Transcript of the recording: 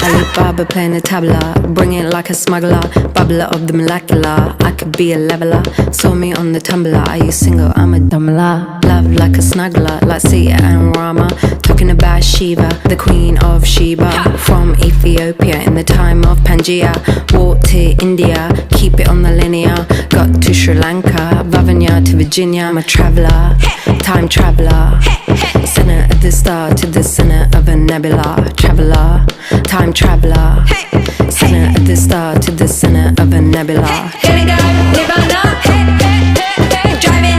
Alibaba playing the tabla, bring it like a smuggler, bubbler of the molecular. I could be a leveler, saw me on the tumbler. Are you single? I'm a dumbler. Love like a snuggler, like Sita and Rama. Talking about Shiva, the queen of Sheba. From Ethiopia in the time of Pangaea. Walked to India, keep it on the linear. Got to Sri Lanka, Vavanya to Virginia. I'm a traveller, time traveller. Center of the star to the center of a nebula. Traveller, time traveller. Center of the star to the center of a nebula. Here we go, live on